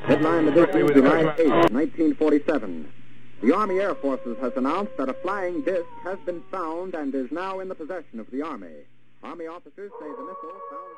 Headline edition, July 8, 1947. The Army Air Forces has announced that a flying disc has been found and is now in the possession of the Army. Army officers say the missile found...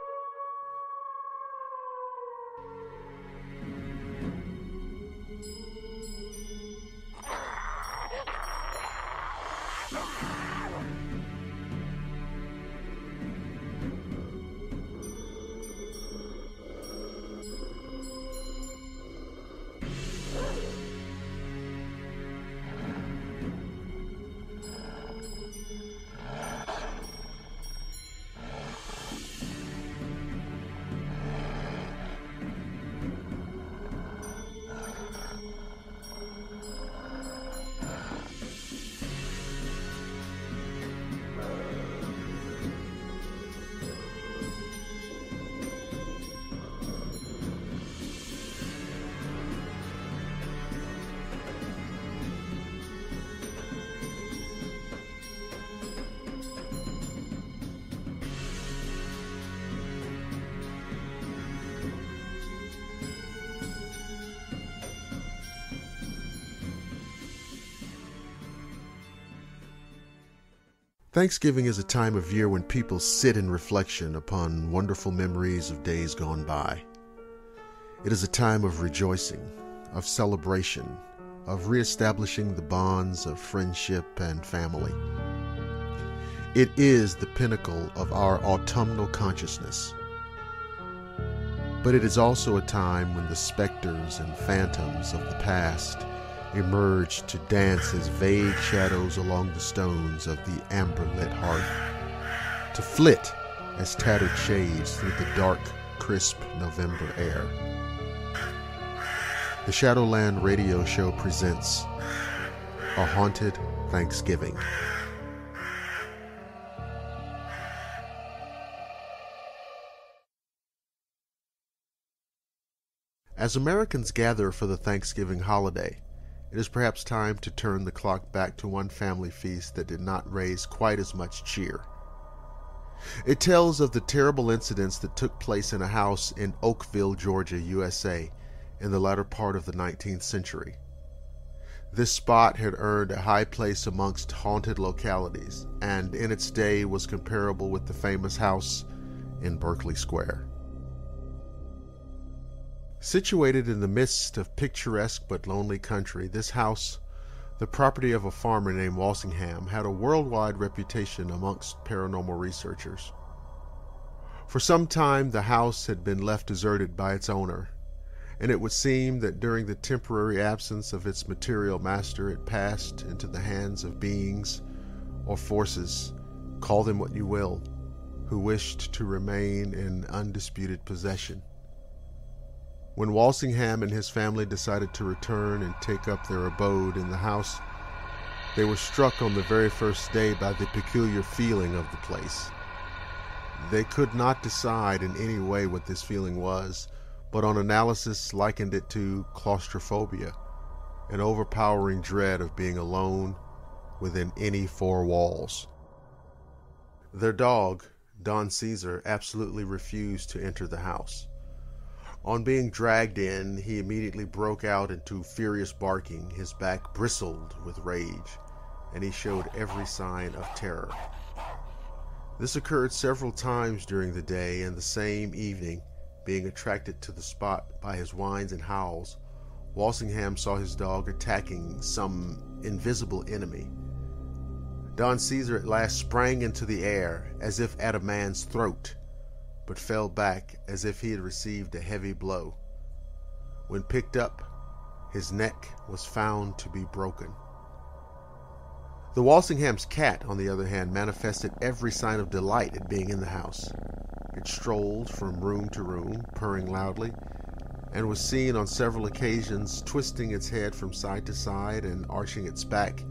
Thanksgiving is a time of year when people sit in reflection upon wonderful memories of days gone by. It is a time of rejoicing, of celebration, of reestablishing the bonds of friendship and family. It is the pinnacle of our autumnal consciousness. But it is also a time when the specters and phantoms of the past emerge to dance as vague shadows along the stones of the amber-lit hearth, to flit as tattered shades through the dark, crisp November air. The Shadowland radio show presents A Haunted Thanksgiving. As Americans gather for the Thanksgiving holiday, it is perhaps time to turn the clock back to one family feast that did not raise quite as much cheer. It tells of the terrible incidents that took place in a house in Oakville, Georgia, USA, in the latter part of the 19th century. This spot had earned a high place amongst haunted localities, and in its day was comparable with the famous house in Berkeley Square. Situated in the midst of picturesque but lonely country, this house, the property of a farmer named Walsingham, had a worldwide reputation amongst paranormal researchers. For some time, the house had been left deserted by its owner, and it would seem that during the temporary absence of its material master, it passed into the hands of beings or forces, call them what you will, who wished to remain in undisputed possession. When Walsingham and his family decided to return and take up their abode in the house, they were struck on the very first day by the peculiar feeling of the place. They could not decide in any way what this feeling was, but on analysis likened it to claustrophobia, an overpowering dread of being alone within any four walls. Their dog, Don Caesar, absolutely refused to enter the house. On being dragged in, he immediately broke out into furious barking. His back bristled with rage, and he showed every sign of terror. This occurred several times during the day, and the same evening, being attracted to the spot by his whines and howls, Walsingham saw his dog attacking some invisible enemy. Don Caesar at last sprang into the air as if at a man's throat, but fell back as if he had received a heavy blow. When picked up, his neck was found to be broken. The Walsingham's cat, on the other hand, manifested every sign of delight at being in the house. It strolled from room to room, purring loudly, and was seen on several occasions twisting its head from side to side and arching its back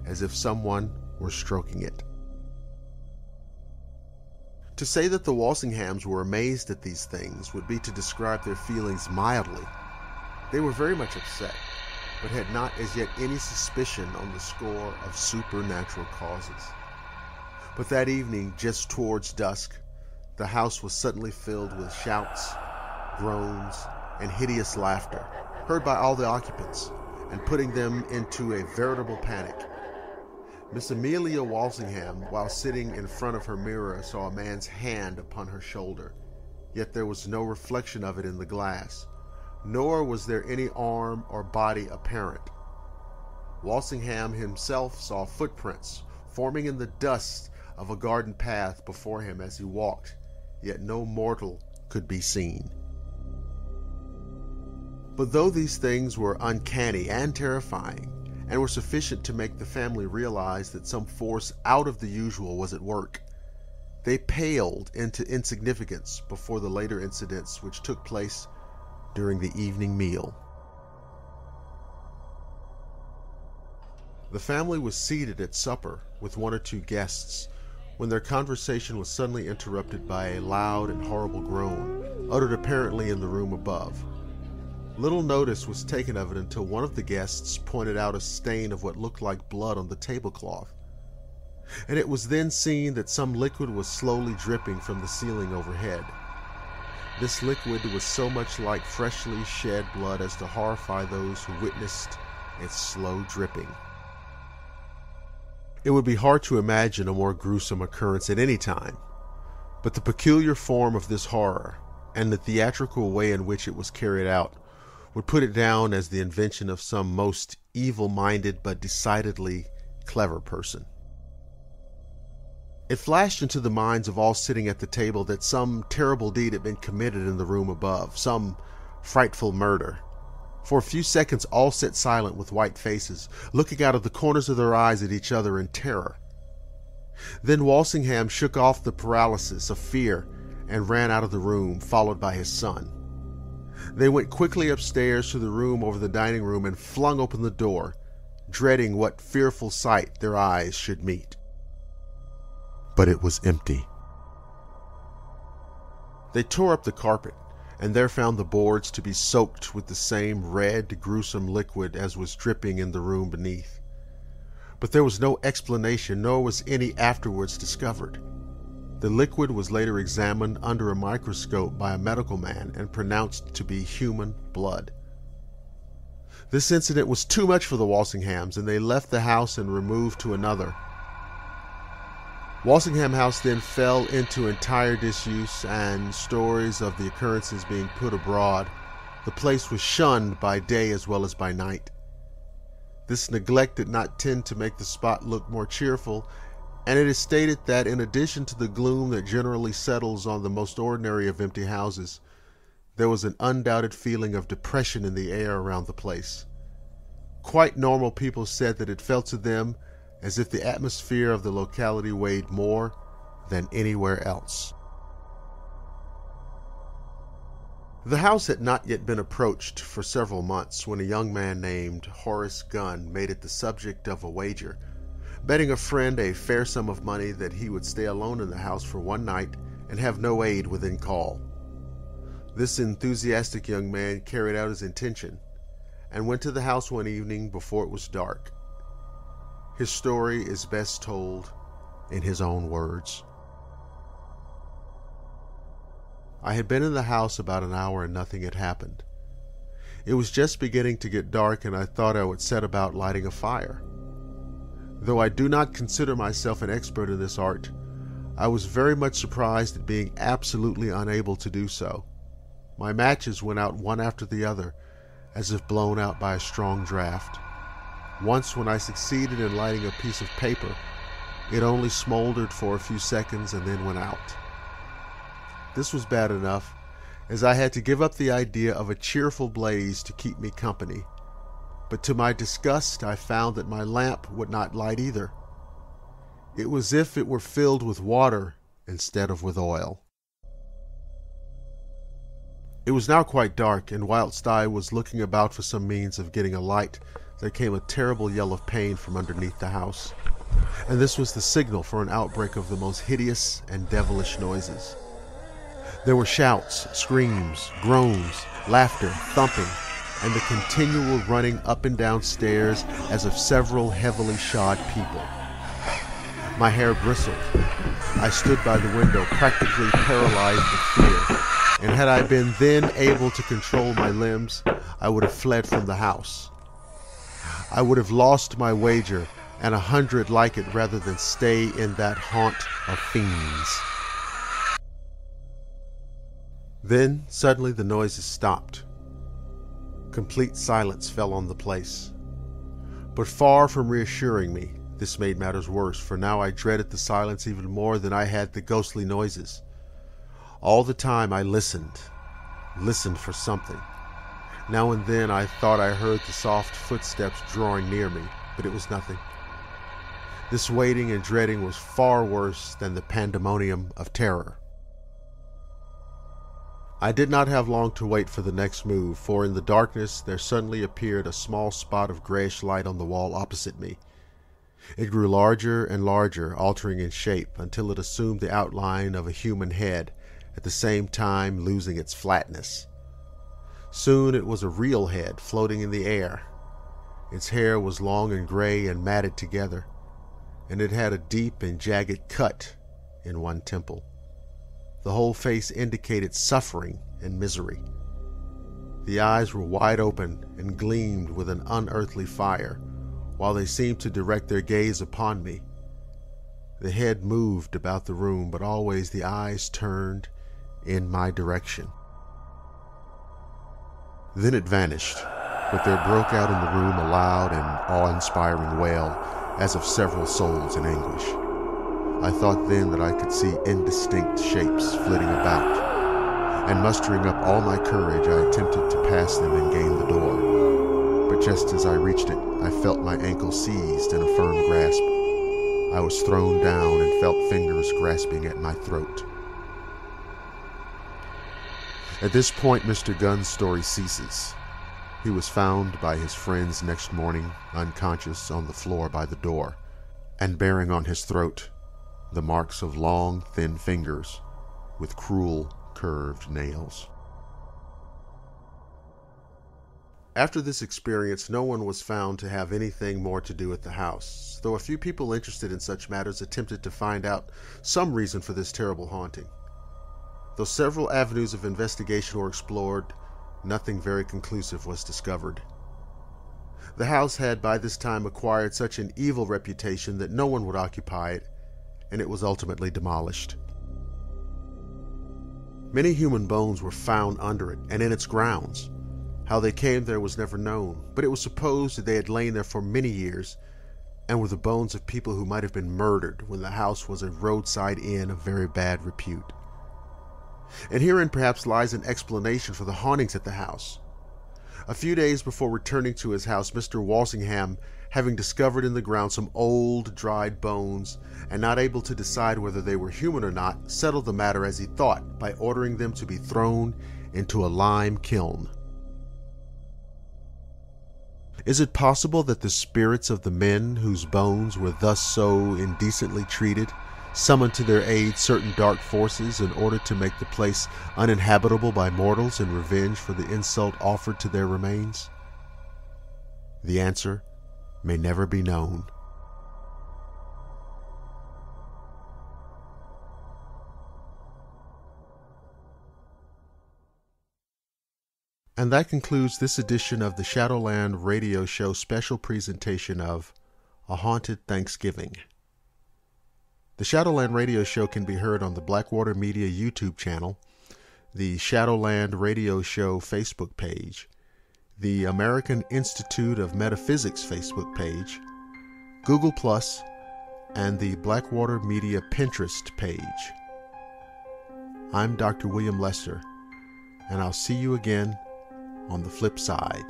as if someone were stroking it. To say that the Walsinghams were amazed at these things would be to describe their feelings mildly. They were very much upset, but had not as yet any suspicion on the score of supernatural causes. But that evening, just towards dusk, the house was suddenly filled with shouts, groans, and hideous laughter, heard by all the occupants, and putting them into a veritable panic. Miss Amelia Walsingham, while sitting in front of her mirror, saw a man's hand upon her shoulder, yet there was no reflection of it in the glass, nor was there any arm or body apparent. Walsingham himself saw footprints forming in the dust of a garden path before him as he walked, yet no mortal could be seen. But though these things were uncanny and terrifying, and were sufficient to make the family realize that some force out of the usual was at work, they paled into insignificance before the later incidents which took place during the evening meal. The family was seated at supper with one or two guests when their conversation was suddenly interrupted by a loud and horrible groan, uttered apparently in the room above. Little notice was taken of it until one of the guests pointed out a stain of what looked like blood on the tablecloth, and it was then seen that some liquid was slowly dripping from the ceiling overhead. This liquid was so much like freshly shed blood as to horrify those who witnessed its slow dripping. It would be hard to imagine a more gruesome occurrence at any time, but the peculiar form of this horror and the theatrical way in which it was carried out would put it down as the invention of some most evil-minded but decidedly clever person. It flashed into the minds of all sitting at the table that some terrible deed had been committed in the room above, some frightful murder. For a few seconds all sat silent with white faces, looking out of the corners of their eyes at each other in terror. Then Walsingham shook off the paralysis of fear and ran out of the room, followed by his son. They went quickly upstairs to the room over the dining room and flung open the door, dreading what fearful sight their eyes should meet. But it was empty. They tore up the carpet, and there found the boards to be soaked with the same red, gruesome liquid as was dripping in the room beneath. But there was no explanation, nor was any afterwards discovered. The liquid was later examined under a microscope by a medical man and pronounced to be human blood. This incident was too much for the Walsinghams, and they left the house and removed to another. Walsingham House then fell into entire disuse, and stories of the occurrences being put abroad, the place was shunned by day as well as by night. This neglect did not tend to make the spot look more cheerful, and it is stated that in addition to the gloom that generally settles on the most ordinary of empty houses, there was an undoubted feeling of depression in the air around the place. Quite normal people said that it felt to them as if the atmosphere of the locality weighed more than anywhere else. The house had not yet been approached for several months when a young man named Horace Gunn made it the subject of a wager, betting a friend a fair sum of money that he would stay alone in the house for one night and have no aid within call. This enthusiastic young man carried out his intention and went to the house one evening before it was dark. His story is best told in his own words. I had been in the house about an hour and nothing had happened. It was just beginning to get dark, and I thought I would set about lighting a fire. Though I do not consider myself an expert in this art, I was very much surprised at being absolutely unable to do so. My matches went out one after the other, as if blown out by a strong draft. Once, when I succeeded in lighting a piece of paper, it only smoldered for a few seconds and then went out. This was bad enough, as I had to give up the idea of a cheerful blaze to keep me company. But to my disgust, I found that my lamp would not light either. It was as if it were filled with water instead of with oil. It was now quite dark, and whilst I was looking about for some means of getting a light, there came a terrible yell of pain from underneath the house, and this was the signal for an outbreak of the most hideous and devilish noises. There were shouts, screams, groans, laughter, thumping, and the continual running up and down stairs as of several heavily shod people. My hair bristled. I stood by the window, practically paralyzed with fear. And had I been then able to control my limbs, I would have fled from the house. I would have lost my wager and 100 like it rather than stay in that haunt of fiends. Then, suddenly, the noises stopped. Complete silence fell on the place. But far from reassuring me, this made matters worse, for now I dreaded the silence even more than I had the ghostly noises. All the time I listened for something. Now and then I thought I heard the soft footsteps drawing near me, but it was nothing. This waiting and dreading was far worse than the pandemonium of terror. I did not have long to wait for the next move, for in the darkness there suddenly appeared a small spot of grayish light on the wall opposite me. It grew larger and larger, altering in shape, until it assumed the outline of a human head, at the same time losing its flatness. Soon it was a real head floating in the air. Its hair was long and gray and matted together, and it had a deep and jagged cut in one temple. The whole face indicated suffering and misery. The eyes were wide open and gleamed with an unearthly fire, while they seemed to direct their gaze upon me. The head moved about the room, but always the eyes turned in my direction. Then it vanished, but there broke out in the room a loud and awe-inspiring wail, as of several souls in anguish. I thought then that I could see indistinct shapes flitting about, and mustering up all my courage, I attempted to pass them and gain the door. But just as I reached it, I felt my ankle seized in a firm grasp. I was thrown down and felt fingers grasping at my throat. At this point, Mr. Gunn's story ceases. He was found by his friends next morning, unconscious on the floor by the door, and bearing on his throat the marks of long, thin fingers with cruel, curved nails. After this experience, no one was found to have anything more to do with the house, though a few people interested in such matters attempted to find out some reason for this terrible haunting. Though several avenues of investigation were explored, nothing very conclusive was discovered. The house had by this time acquired such an evil reputation that no one would occupy it, and it was ultimately demolished. Many human bones were found under it and in its grounds. How they came there was never known, but it was supposed that they had lain there for many years and were the bones of people who might have been murdered when the house was a roadside inn of very bad repute. And herein perhaps lies an explanation for the hauntings at the house. A few days before returning to his house, Mr. Walsingham, having discovered in the ground some old, dried bones, and not able to decide whether they were human or not, settled the matter as he thought by ordering them to be thrown into a lime kiln. Is it possible that the spirits of the men whose bones were thus so indecently treated summoned to their aid certain dark forces in order to make the place uninhabitable by mortals in revenge for the insult offered to their remains? The answer may never be known. And that concludes this edition of the Shadowland Radio Show special presentation of A Haunted Thanksgiving. The Shadowland Radio Show can be heard on the Blackwater Media YouTube channel, the Shadowland Radio Show Facebook page, the American Institute of Metaphysics Facebook page, Google+, and the Blackwater Media Pinterest page. I'm Dr. William Lester, and I'll see you again on the flip side.